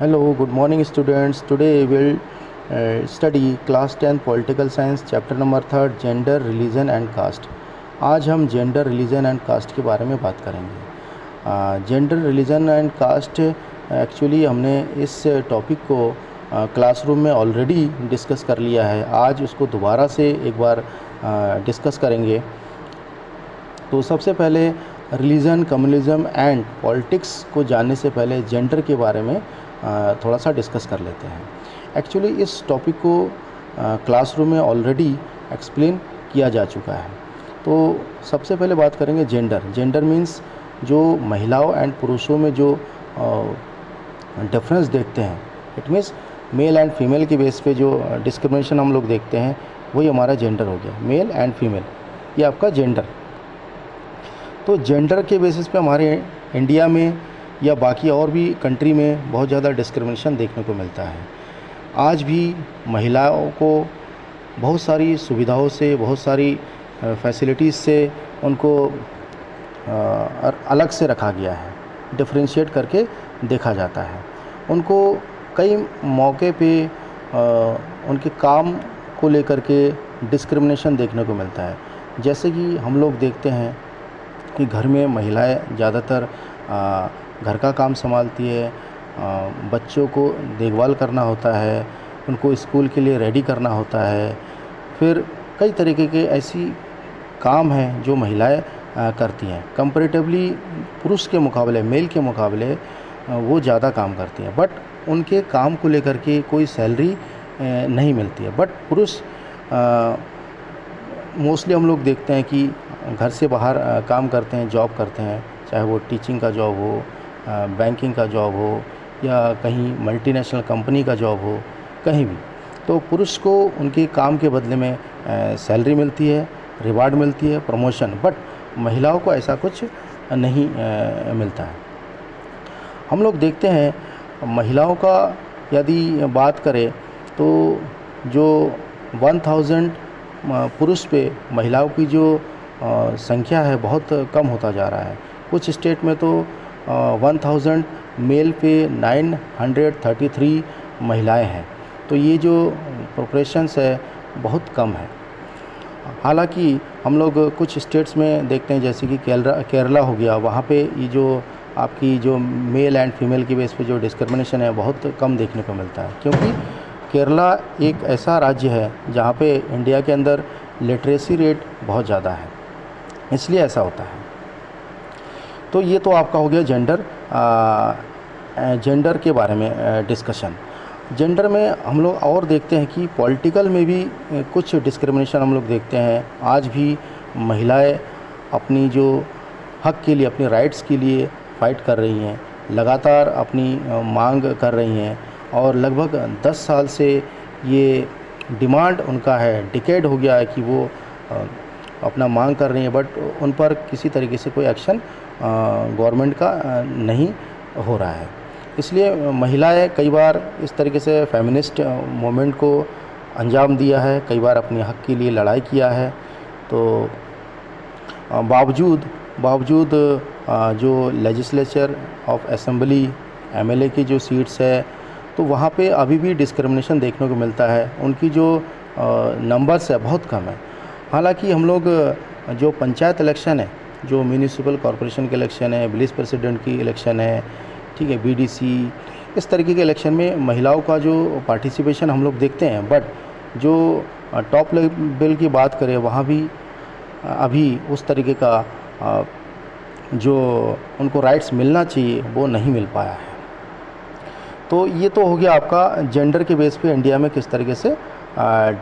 Hello, good morning students. Today we'll study class 10 political science chapter number 3 gender, religion and caste. आज हम gender, religion and cast के बारे में बात करेंगे। Gender, religion and caste actually हमने इस टॉपिक को क्लासरूम में ऑलरेडी डिस्कस कर लिया है। आज उसको दोबारा से एक बार डिस्कस करेंगे। तो सबसे पहले रिलीजन, कम्युनिज्म एंड पॉलिटिक्स को जानने से पहले जेंडर के बारे में थोड़ा सा डिस्कस कर लेते हैं। एक्चुअली इस टॉपिक को क्लासरूम में ऑलरेडी एक्सप्लेन किया जा चुका है। तो सबसे पहले बात करेंगे जेंडर। जेंडर मीन्स जो महिलाओं एंड पुरुषों में जो डिफरेंस देखते हैं, it means male and female के बेस पे जो डिस्क्रिमिनेशन हम लोग देखते हैं, वही हमारा जेंडर हो गया। मेल एंड फीमेल, ये आपका जेंडर। तो जेंडर के बेसिस पे हमारे इंडिया में या बाकी और भी कंट्री में बहुत ज़्यादा डिस्क्रिमिनेशन देखने को मिलता है। आज भी महिलाओं को बहुत सारी सुविधाओं से, बहुत सारी फैसिलिटीज़ से उनको अलग से रखा गया है, डिफरेंशिएट करके देखा जाता है। उनको कई मौके पे उनके काम को लेकर के डिस्क्रिमिनेशन देखने को मिलता है। जैसे कि हम लोग देखते हैं कि घर में महिलाएं ज़्यादातर घर का काम संभालती है, बच्चों को देखभाल करना होता है, उनको स्कूल के लिए रेडी करना होता है। फिर कई तरीके के ऐसी काम हैं जो महिलाएं करती हैं। कंपैरेटिवली पुरुष के मुकाबले, मेल के मुकाबले वो ज़्यादा काम करती हैं, बट उनके काम को लेकर के कोई सैलरी नहीं मिलती है। बट पुरुष मोस्टली हम लोग देखते हैं कि घर से बाहर काम करते हैं, जॉब करते हैं, चाहे वो टीचिंग का जॉब हो, बैंकिंग का जॉब हो या कहीं मल्टीनेशनल कंपनी का जॉब हो, कहीं भी। तो पुरुष को उनके काम के बदले में सैलरी मिलती है, रिवार्ड मिलती है, प्रमोशन। बट महिलाओं को ऐसा कुछ नहीं मिलता है। हम लोग देखते हैं महिलाओं का यदि बात करें तो जो 1000 पुरुष पे महिलाओं की जो संख्या है बहुत कम होता जा रहा है। कुछ स्टेट में तो 1000 मेल पे 933 महिलाएं हैं। तो ये जो प्रोपोर्शंस है बहुत कम है। हालांकि हम लोग कुछ स्टेट्स में देखते हैं, जैसे कि केरला हो गया, वहाँ पे ये जो आपकी जो मेल एंड फीमेल की बेस पे जो डिस्क्रिमिनेशन है बहुत कम देखने को मिलता है। क्योंकि केरला एक ऐसा राज्य है जहाँ पे इंडिया के अंदर लिटरेसी रेट बहुत ज़्यादा है, इसलिए ऐसा होता है। तो ये तो आपका हो गया जेंडर। जेंडर के बारे में डिस्कशन। जेंडर में हम लोग और देखते हैं कि पॉलिटिकल में भी कुछ डिस्क्रिमिनेशन हम लोग देखते हैं। आज भी महिलाएं अपनी जो हक के लिए, अपने राइट्स के लिए फ़ाइट कर रही हैं, लगातार अपनी मांग कर रही हैं। और लगभग 10 साल से ये डिमांड उनका है, डिकेड हो गया है कि वो अपना मांग कर रही हैं, बट उन पर किसी तरीके से कोई एक्शन गवर्नमेंट का नहीं हो रहा है। इसलिए महिलाएं कई बार इस तरीके से फेमिनिस्ट मूवमेंट को अंजाम दिया है, कई बार अपने हक के लिए लड़ाई किया है। तो बावजूद जो लेजिस्लेचर ऑफ असेंबली, एमएलए की जो सीट्स है, तो वहाँ पे अभी भी डिस्क्रिमिनेशन देखने को मिलता है। उनकी जो नंबर्स है बहुत कम है। हालांकि हम लोग जो पंचायत इलेक्शन है, जो म्यूनिसिपल कॉरपोरेशन के इलेक्शन है, विलेज प्रेसिडेंट की इलेक्शन है, ठीक है, बीडीसी, इस तरीके के इलेक्शन में महिलाओं का जो पार्टिसिपेशन हम लोग देखते हैं। बट जो टॉप लेवल की बात करें, वहाँ भी अभी उस तरीके का जो उनको राइट्स मिलना चाहिए वो नहीं मिल पाया है। तो ये तो हो गया आपका जेंडर के बेस पे इंडिया में किस तरीके से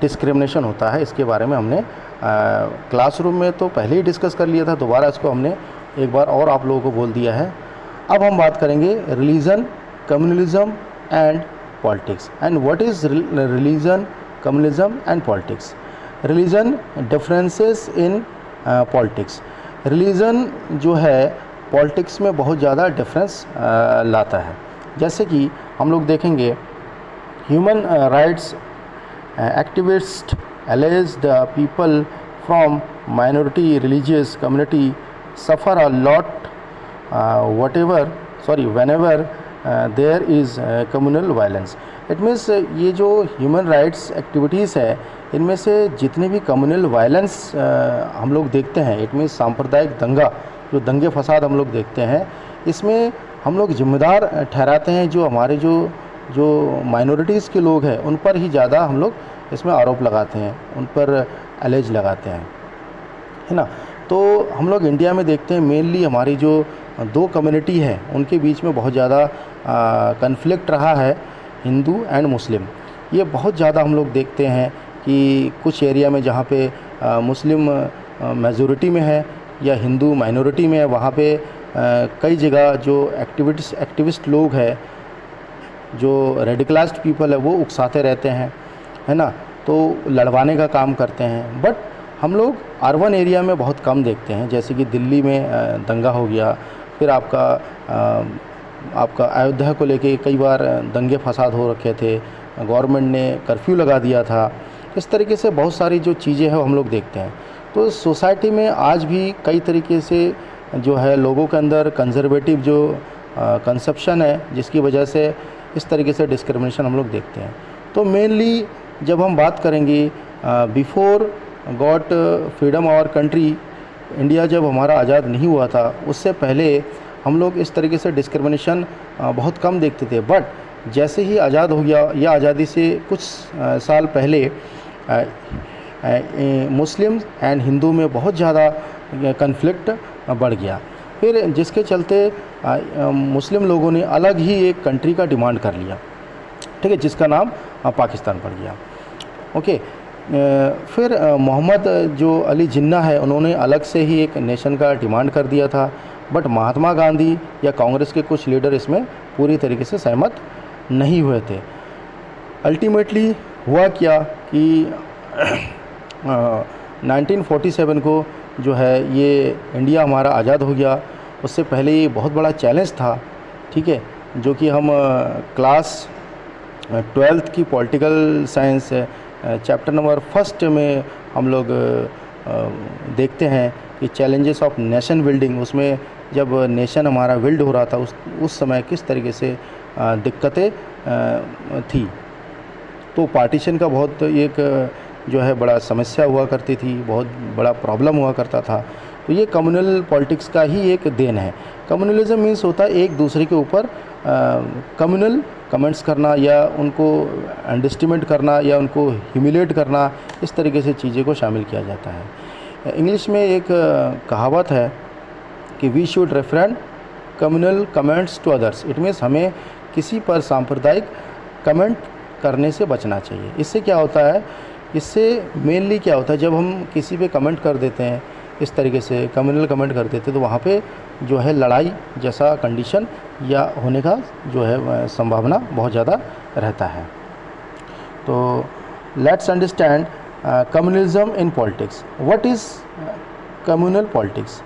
डिस्क्रिमिनेशन होता है। इसके बारे में हमने क्लासरूम में तो पहले ही डिस्कस कर लिया था, दोबारा इसको हमने एक बार और आप लोगों को बोल दिया है। अब हम बात करेंगे religion, communalism and politics. And what is religion, communalism and politics. Religion, differences in politics. Religion जो है पॉलिटिक्स में बहुत ज़्यादा डिफरेंस लाता है। जैसे कि हम लोग देखेंगे human rights activists allege the people from minority religious community suffer a lot whenever there is communal violence. It means ये जो ह्यूमन राइट्स एक्टिविटीज़ है, इनमें से जितने भी कम्युनल वायलेंस हम लोग देखते हैं, इट मीन्स सांप्रदायिक दंगा, जो दंगे फसाद हम लोग देखते हैं, इसमें हम लोग जिम्मेदार ठहराते हैं जो हमारे जो माइनॉरिटीज़ के लोग हैं, उन पर ही ज़्यादा हम लोग इसमें आरोप लगाते हैं, उन पर एलेज लगाते हैं, है ना। तो हम लोग इंडिया में देखते हैं मेनली हमारी जो दो कम्युनिटी है उनके बीच में बहुत ज़्यादा कन्फ्लिक्ट रहा है, हिंदू एंड मुस्लिम। ये बहुत ज़्यादा हम लोग देखते हैं कि कुछ एरिया में जहाँ पे मुस्लिम मेजॉरिटी में है या हिंदू माइनॉरिटी में है, वहाँ पे कई जगह जो एक्टिविस्ट लोग हैं, जो रेडिकलाइज्ड पीपल है, वो उकसाते रहते हैं, है ना, तो लड़वाने का काम करते हैं। बट हम लोग अर्बन एरिया में बहुत कम देखते हैं, जैसे कि दिल्ली में दंगा हो गया, फिर आपका अयोध्या को लेके कई बार दंगे फसाद हो रखे थे, गवर्नमेंट ने कर्फ्यू लगा दिया था। इस तरीके से बहुत सारी जो चीज़ें हैं हम लोग देखते हैं। तो सोसाइटी में आज भी कई तरीके से जो है लोगों के अंदर कंजर्वेटिव जो कंसेप्शन है, जिसकी वजह से इस तरीके से डिस्क्रिमिनेशन हम लोग देखते हैं। तो मेनली जब हम बात करेंगे before got freedom our country, India जब हमारा आज़ाद नहीं हुआ था, उससे पहले हम लोग इस तरीके से डिस्क्रिमिनेशन बहुत कम देखते थे। बट जैसे ही आज़ाद हो गया या आज़ादी से कुछ साल पहले मुस्लिम एंड हिंदू में बहुत ज़्यादा कन्फ्लिक्ट बढ़ गया। फिर जिसके चलते मुस्लिम लोगों ने अलग ही एक कंट्री का डिमांड कर लिया, ठीक है, जिसका नाम पाकिस्तान पड़ गया। ओके, फिर मोहम्मद जो अली जिन्ना है, उन्होंने अलग से ही एक नेशन का डिमांड कर दिया था। बट महात्मा गांधी या कांग्रेस के कुछ लीडर इसमें पूरी तरीके से सहमत नहीं हुए थे। अल्टीमेटली हुआ क्या कि 1947 को जो है ये इंडिया हमारा आज़ाद हो गया। उससे पहले ये बहुत बड़ा चैलेंज था, ठीक है, जो कि हम क्लास 12th की पॉलिटिकल साइंस चैप्टर नंबर 1 में हम लोग देखते हैं कि चैलेंजेस ऑफ नेशन बिल्डिंग। उसमें जब नेशन हमारा बिल्ड हो रहा था उस समय किस तरीके से दिक्कतें थी। तो पार्टीशन का बहुत एक जो है बड़ा समस्या हुआ करती थी, बहुत बड़ा प्रॉब्लम हुआ करता था। तो ये कम्युनल पॉलिटिक्स का ही एक देन है। कम्युनलिज्म मीन्स होता है एक दूसरे के ऊपर कम्युनल कमेंट्स करना या उनको अंडरस्टिमेट करना या उनको ह्यूमिलेट करना, इस तरीके से चीज़ें को शामिल किया जाता है। इंग्लिश में एक कहावत है कि we should refrain communal comments to others. It means हमें किसी पर सांप्रदायिक कमेंट करने से बचना चाहिए। इससे क्या होता है, इससे मेनली क्या होता है, जब हम किसी पे कमेंट कर देते हैं, इस तरीके से कम्युनल कमेंट कर देते हैं, तो वहाँ पे जो है लड़ाई जैसा कंडीशन या होने का जो है संभावना बहुत ज़्यादा रहता है। तो let's understand communalism in politics. What is communal politics?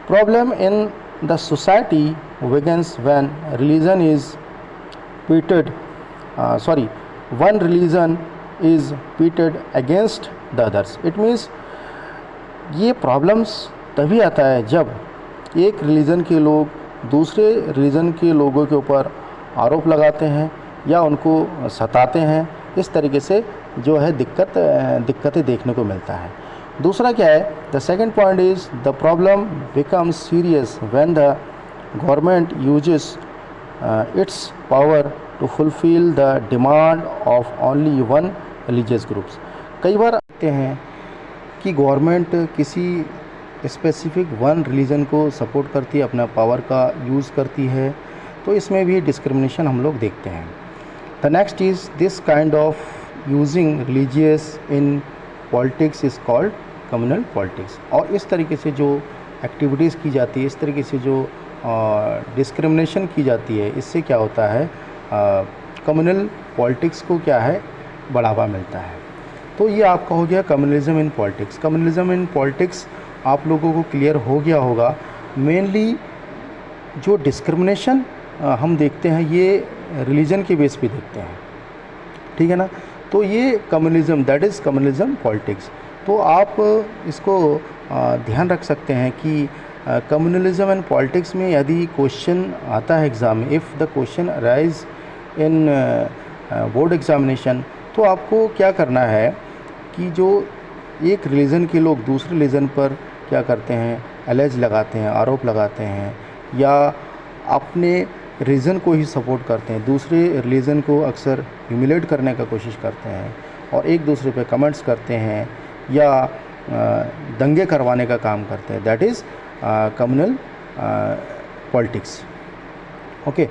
Problem in the society begins when religion is pitted one religion is pitted against the others. It means ये प्रॉब्लम्स तभी आता है जब एक रिलीजन के लोग दूसरे रिलीजन के लोगों के ऊपर आरोप लगाते हैं या उनको सताते हैं। इस तरीके से जो है दिक्कतें देखने को मिलता है। दूसरा क्या है, the second point is the problem becomes serious when the government uses its power to fulfil the demand of only one religious groups. कई बार देखते हैं कि गवर्नमेंट किसी स्पेसिफिक वन रिलीजन को सपोर्ट करती है, अपना पावर का यूज़ करती है, तो इसमें भी डिस्क्रिमिनेशन हम लोग देखते हैं। The next is this kind of using religious in politics is called communal politics. और इस तरीके से जो एक्टिविटीज़ की जाती है, इस तरीके से जो डिस्क्रिमिनेशन की जाती है, इससे क्या होता है, कम्युनल पॉलिटिक्स को क्या है, बढ़ावा मिलता है। तो ये आपका हो गया communalism in politics. Communalism in politics आप लोगों को क्लियर हो गया होगा। मेनली जो डिस्क्रिमिनेशन हम देखते हैं ये रिलीजन के बेस पे देखते हैं, ठीक है ना। तो ये communalism, that is communalism politics. तो आप इसको ध्यान रख सकते हैं कि कम्युनलिज्म एंड पॉलिटिक्स में यदि क्वेश्चन आता है एग्ज़ाम में, if the question arise in board examination, तो आपको क्या करना है कि जो एक रिलीजन के लोग दूसरे रिलीजन पर क्या करते हैं, एलेज लगाते हैं, आरोप लगाते हैं, या अपने रीज़न को ही सपोर्ट करते हैं, दूसरे रिलीजन को अक्सर ह्यूमिलेट करने का कोशिश करते हैं और एक दूसरे पे कमेंट्स करते हैं या दंगे करवाने का काम करते हैं, that is communal politics. Okay,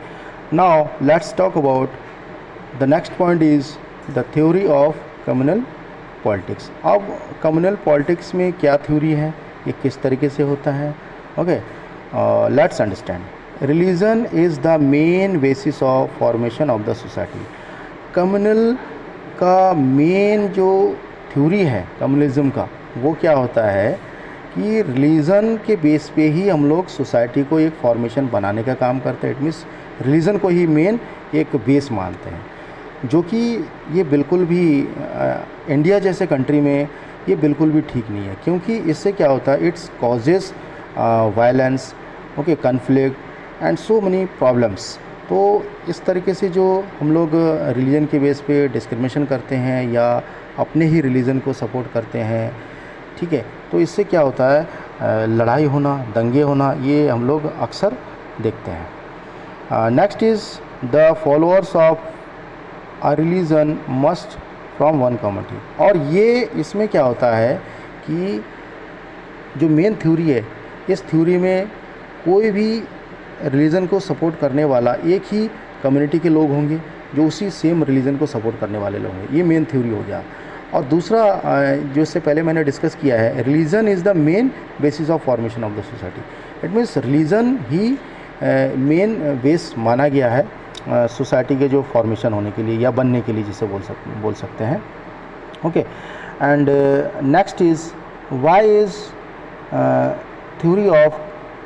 now let's talk about the next point is the theory of communal politics. अब कम्युनल पॉलिटिक्स में क्या थ्योरी है, ये किस तरीके से होता है. Okay, let's understand. Religion is the main basis of formation of the society. Communal का मेन जो थ्योरी है कम्युनलिज्म का, वो क्या होता है कि रिलीजन के बेस पे ही हम लोग सोसाइटी को एक फॉर्मेशन बनाने का काम करते हैं. इट मीन्स रिलीजन को ही मेन एक बेस मानते हैं, जो कि ये बिल्कुल भी इंडिया जैसे कंट्री में ये बिल्कुल भी ठीक नहीं है, क्योंकि इससे क्या होता है, it's causes violence, okay, conflict and so money problems. तो इस तरीके से जो हम लोग रिलीजन के बेस पे डिस्क्रिमिनेशन करते हैं या अपने ही रिलीजन को सपोर्ट करते हैं, ठीक है, तो इससे क्या होता है, लड़ाई होना, दंगे होना, ये हम लोग अक्सर देखते हैं. Next is the followers of a religion must from one community. और ये इसमें क्या होता है कि जो मेन थ्योरी है, इस थ्योरी में कोई भी रिलीजन को सपोर्ट करने वाला एक ही कम्युनिटी के लोग होंगे जो उसी सेम रिलीजन को सपोर्ट करने वाले लोग होंगे. ये मेन थ्योरी हो गया. और दूसरा जो इससे पहले मैंने डिस्कस किया है, religion is the main basis of formation of the society. It means religion he main base माना गया है सोसाइटी के जो फॉर्मेशन होने के लिए या बनने के लिए, जिसे बोल सकते हैं. Okay, and next is why is theory of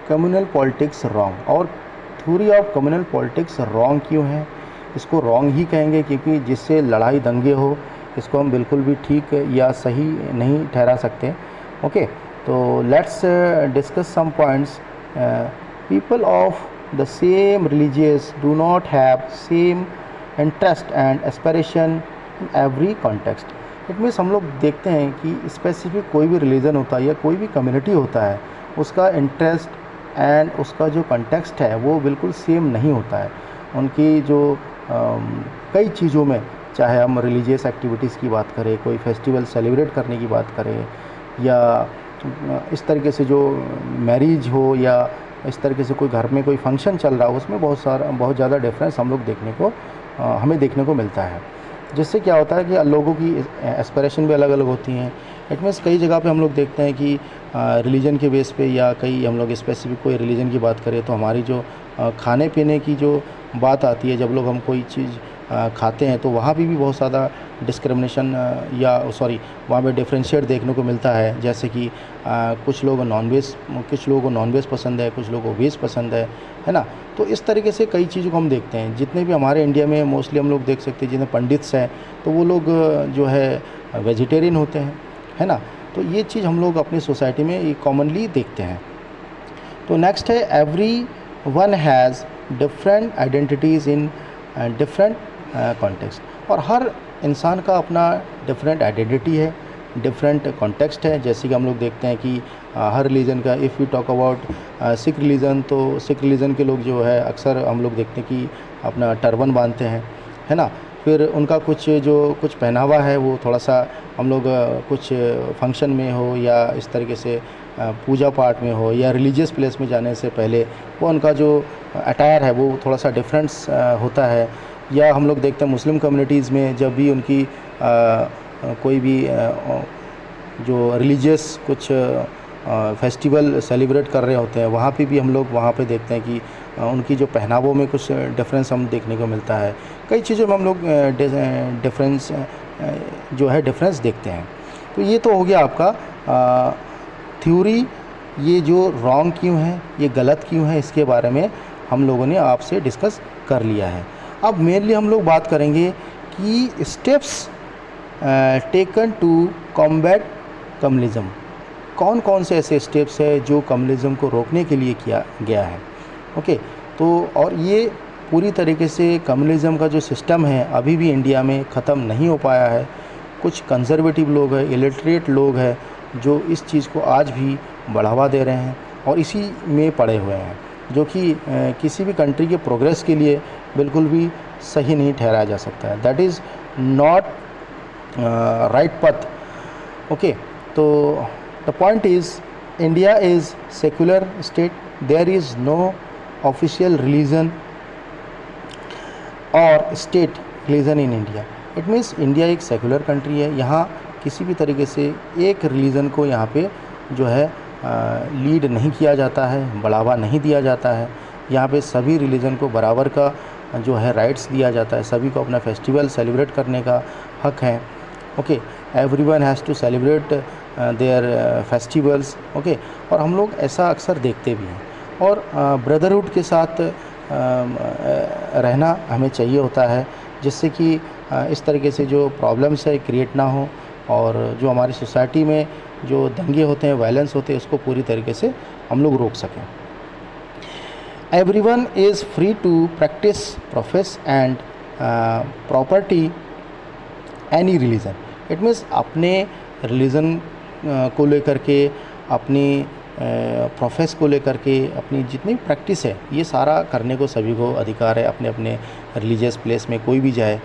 communal politics wrong. और theory of communal politics wrong क्यों है? इसको रॉन्ग ही कहेंगे क्योंकि जिससे लड़ाई दंगे हो, इसको हम बिल्कुल भी ठीक या सही नहीं ठहरा सकते. ओके, तो let's discuss some points. People of the same religious do not have same interest and aspiration in every context. It means हम लोग देखते हैं कि स्पेसिफिक कोई भी रिलीजन होता है या कोई भी कम्युनिटी होता है, उसका इंटरेस्ट एंड उसका जो कॉन्टेक्स्ट है वो बिल्कुल सेम नहीं होता है. उनकी जो कई चीज़ों में, चाहे हम रिलीजियस एक्टिविटीज़ की बात करें, कोई फेस्टिवल सेलिब्रेट करने की बात करें, या इस तरीके से जो मैरिज हो, या इस तरीके से कोई घर में कोई फंक्शन चल रहा हो, उसमें बहुत ज़्यादा डिफरेंस हम लोग हमें देखने को मिलता है. जिससे क्या होता है कि लोगों की एस्पिरेशन भी अलग अलग होती हैं. इट मीन्स कई जगह पे हम लोग देखते हैं कि रिलीजन के बेस पे या कई हम लोग स्पेसिफिक कोई रिलीजन की बात करें तो हमारी जो खाने पीने की जो बात आती है, जब लोग हम कोई चीज़ खाते हैं तो वहाँ भी बहुत ज़्यादा डिस्क्रिमिनेशन वहाँ पे डिफ्रेंशिएट देखने को मिलता है. जैसे कि कुछ लोगों को नॉनवेज पसंद है, कुछ लोगों को वेज पसंद है ना. तो इस तरीके से कई चीज़ों को हम देखते हैं. जितने भी हमारे इंडिया में मोस्टली हम लोग देख सकते हैं, जितने पंडित्स हैं तो वो लोग जो है वेजिटेरियन होते हैं, है ना. तो ये चीज़ हम लोग अपनी सोसाइटी में कॉमनली देखते हैं. तो नेक्स्ट है, everyone has different identities in different context. और हर इंसान का अपना डिफरेंट आइडेंटिटी है, डिफरेंट कॉन्टेक्स्ट है. जैसे कि हम लोग देखते हैं कि हर रिलीजन का, if we talk about Sikh religion, तो सिख रिलीजन के लोग जो है अक्सर हम लोग देखते हैं कि अपना टर्बन बांधते हैं, है ना. फिर उनका कुछ पहनावा है वो थोड़ा सा हम लोग कुछ फंक्शन में हो या इस तरीके से पूजा पाठ में हो या रिलीजियस प्लेस में जाने से पहले वो उनका जो अटायर है वो थोड़ा सा डिफरेंस होता है. या हम लोग देखते हैं मुस्लिम कम्युनिटीज़ में जब भी उनकी कोई भी जो रिलीजियस कुछ फेस्टिवल सेलिब्रेट कर रहे होते हैं, वहाँ पे भी हम लोग वहाँ पे देखते हैं कि उनकी जो पहनावों में कुछ डिफरेंस हम देखने को मिलता है. कई चीज़ों में हम लोग डिफरेंस देखते हैं. तो ये तो हो गया आपका थ्योरी. ये जो रॉन्ग क्यों है, ये गलत क्यों है, इसके बारे में हम लोगों ने आपसे डिस्कस कर लिया है. अब मेनली हम लोग बात करेंगे कि steps taken to combat communalism. कौन कौन से ऐसे स्टेप्स है जो कम्युनलिज्म को रोकने के लिए किया गया है। ओके, तो और ये पूरी तरीके से कम्युनलिज्म का जो सिस्टम है अभी भी इंडिया में ख़त्म नहीं हो पाया है। कुछ कंजर्वेटिव लोग हैं, इलिटरेट लोग हैं जो इस चीज़ को आज भी बढ़ावा दे रहे हैं और इसी में पड़े हुए हैं, जो कि किसी भी कंट्री के प्रोग्रेस के लिए बिल्कुल भी सही नहीं ठहराया जा सकता है। That is not right path. Okay, तो the point is India is secular state, there is no official religion और state religion in India. It means India एक सेकुलर कंट्री है, यहाँ किसी भी तरीके से एक रिलीजन को यहाँ पे जो है लीड नहीं किया जाता है, बढ़ावा नहीं दिया जाता है। यहाँ पे सभी रिलीजन को बराबर का जो है राइट्स दिया जाता है, सभी को अपना फेस्टिवल सेलिब्रेट करने का हक है। Okay, everyone has to celebrate their festivals. Okay, और हम लोग ऐसा अक्सर देखते भी हैं और ब्रदरहुड के साथ रहना हमें चाहिए होता है, जिससे कि इस तरीके से जो प्रॉब्लम्स है क्रिएट ना हो और जो हमारी सोसाइटी में जो दंगे होते हैं, वायलेंस होते हैं, उसको पूरी तरीके से हम लोग रोक सकें। Everyone is free to practise, profess and property any religion. It means अपने रिलीजन को लेकर के, अपनी प्रोफेस को लेकर के, अपनी जितनी प्रैक्टिस है ये सारा करने को सभी को अधिकार है, अपने अपने रिलीजियस प्लेस में कोई भी जाए।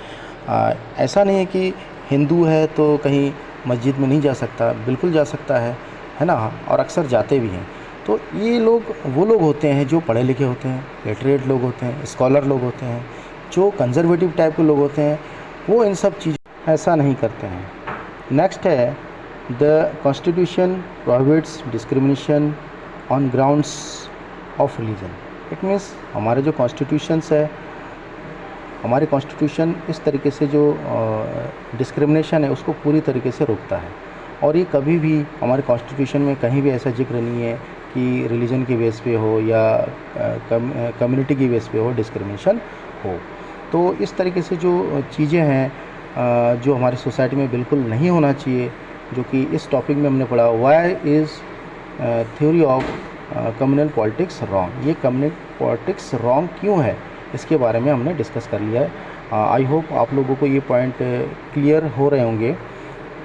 ऐसा नहीं है कि हिंदू है तो कहीं मस्जिद में नहीं जा सकता, बिल्कुल जा सकता है ना, और अक्सर जाते भी हैं। तो ये लोग वो लोग होते हैं जो पढ़े लिखे होते हैं, लिटरेट लोग होते हैं, स्कॉलर लोग होते हैं। जो कंजर्वेटिव टाइप के लोग होते हैं वो इन सब चीज़ ऐसा नहीं करते हैं। नेक्स्ट है the constitution prohibits discrimination on grounds of religion. It means हमारे जो कॉन्स्टिट्यूशंस है, हमारे कॉन्स्टिट्यूशन इस तरीके से जो डिस्क्रिमिनेशन है उसको पूरी तरीके से रोकता है। और ये कभी भी हमारे कॉन्स्टिट्यूशन में कहीं भी ऐसा जिक्र नहीं है कि रिलीजन की बेस पे हो या कम्युनिटी की बेस पे हो डिस्क्रिमिनेशन हो। तो इस तरीके से जो चीज़ें हैं जो हमारी सोसाइटी में बिल्कुल नहीं होना चाहिए, जो कि इस टॉपिक में हमने पढ़ा, why is theory of communal politics wrong. ये कम्युनल पॉलिटिक्स रॉन्ग क्यों है, इसके बारे में हमने डिस्कस कर लिया है। आई होप आप लोगों को ये पॉइंट क्लियर हो रहे होंगे।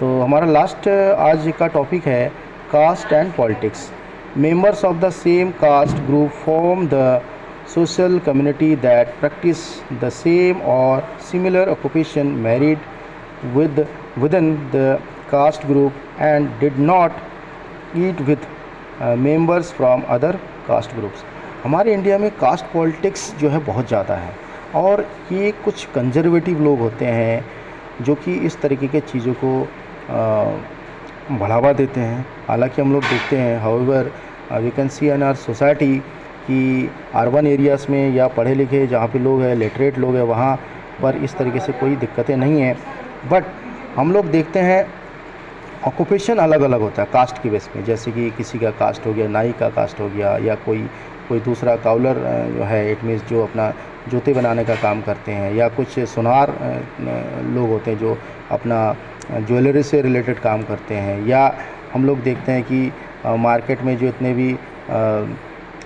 तो हमारा लास्ट आज का टॉपिक है caste and politics. Members of the same caste group form the social community that practice the same or similar occupation married within the caste group and did not eat with members from other caste groups। हमारे India में caste politics जो है बहुत ज़्यादा है और ये कुछ कंजर्वेटिव लोग होते हैं जो कि इस तरीके के चीज़ों को बढ़ावा देते हैं। हालांकि हम लोग देखते हैं however we can see in our society कि अर्बन एरियाज़ में या पढ़े लिखे जहाँ पे लोग हैं, लिटरेट लोग हैं, वहाँ पर इस तरीके से कोई दिक्कतें नहीं हैं। बट हम लोग देखते हैं ऑक्यूपेशन अलग अलग होता है कास्ट की बेस पे, जैसे कि किसी का कास्ट हो गया, नाई का कास्ट हो गया, या कोई दूसरा काउलर जो है, इट मीन्स जो अपना जूते बनाने का काम करते हैं, या कुछ सुनार लोग होते हैं जो अपना ज्वेलरी से रिलेटेड काम करते हैं, या हम लोग देखते हैं कि मार्केट में जो इतने भी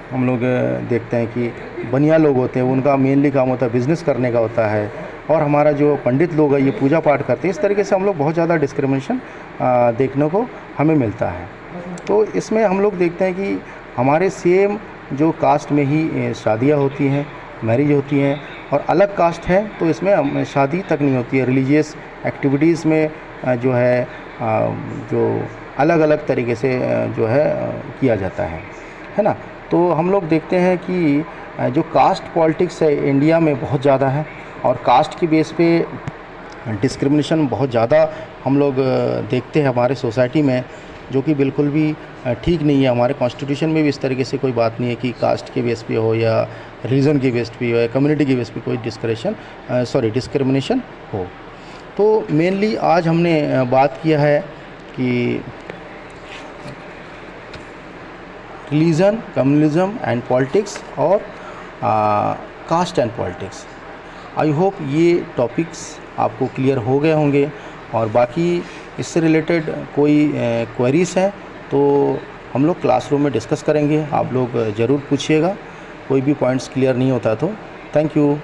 हम लोग देखते हैं कि बनिया लोग होते हैं, उनका मेनली काम होता है बिज़नेस करने का होता है। और हमारा जो पंडित लोग हैं ये पूजा पाठ करते हैं। इस तरीके से हम लोग बहुत ज़्यादा डिस्क्रिमिनेशन देखने को हमें मिलता है। तो इसमें हम लोग देखते हैं कि हमारे सेम जो कास्ट में ही शादियाँ होती हैं, मैरिज होती हैं, और अलग कास्ट है तो इसमें शादी तक नहीं होती है। रिलीजियस एक्टिविटीज़ में जो है जो अलग अलग तरीके से जो है किया जाता है ना। तो हम लोग देखते हैं कि जो कास्ट पॉलिटिक्स है इंडिया में बहुत ज़्यादा है और कास्ट की बेस पे डिस्क्रिमिनेशन बहुत ज़्यादा हम लोग देखते हैं हमारे सोसाइटी में, जो कि बिल्कुल भी ठीक नहीं है। हमारे कॉन्स्टिट्यूशन में भी इस तरीके से कोई बात नहीं है कि कास्ट के बेस पे हो या रीजन के बेस पे हो या कम्युनिटी के बेस पे कोई डिस्क्रिमिनेशन हो। तो मेनली आज हमने बात किया है कि रिलीजन, कम्युनलिज्म एंड पॉलिटिक्स और caste and politics. I hope ये टॉपिक्स आपको क्लियर हो गए होंगे, और बाकी इससे रिलेटेड कोई क्वेरीज हैं तो हम लोग क्लासरूम में डिस्कस करेंगे, आप लोग ज़रूर पूछिएगा, कोई भी पॉइंट्स क्लियर नहीं होता तो। Thank you.